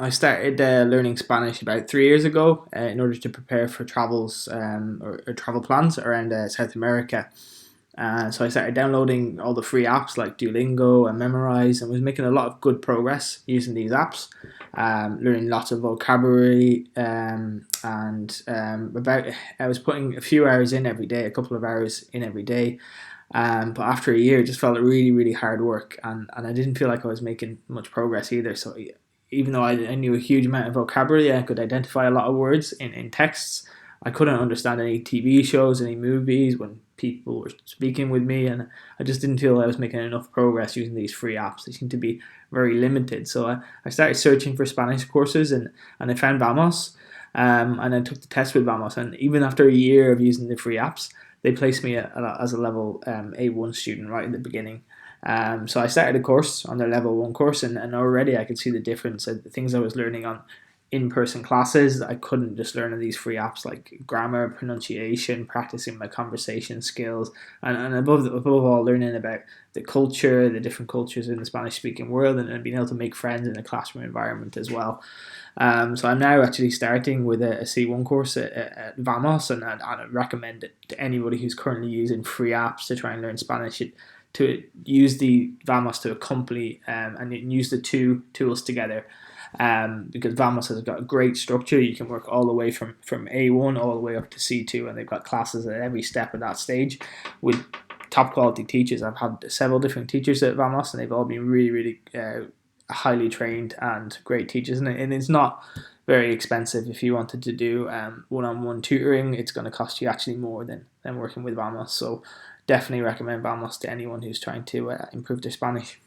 I started learning Spanish about 3 years ago in order to prepare for travels or travel plans around South America. So I started downloading all the free apps like Duolingo and Memorize, and was making a lot of good progress using these apps. Learning lots of vocabulary, and about I was putting a few hours in every day, a couple of hours in every day. But after a year, it just felt really, really hard work, and I didn't feel like I was making much progress either. So even though I knew a huge amount of vocabulary, I could identify a lot of words in texts. I couldn't understand any TV shows, any movies when people were speaking with me, and I just didn't feel I was making enough progress using these free apps. They seem to be very limited. So I started searching for Spanish courses, and I found Vamos, and I took the test with Vamos. And even after a year of using the free apps, they placed me as a level A1 student right in the beginning. So I started a course on their level one course, and already I could see the difference. The things I was learning on in-person classes I couldn't just learn on these free apps, like grammar, pronunciation, practicing my conversation skills, and above all learning about the culture, the different cultures in the Spanish speaking world, and being able to make friends in a classroom environment as well. So I'm now actually starting with a C1 course at Vamos, and I recommend it to anybody who's currently using free apps to try and learn Spanish. To use the Vamos to accompany and use the two tools together, because Vamos has got a great structure. You can work all the way from A1 all the way up to C2, and they've got classes at every step of that stage with top quality teachers. I've had several different teachers at Vamos, and they've all been really, really highly trained and great teachers. And it's not very expensive. If you wanted to do one-on-one tutoring, it's going to cost you actually more than working with Vamos. So definitely recommend Vamos to anyone who's trying to improve their Spanish.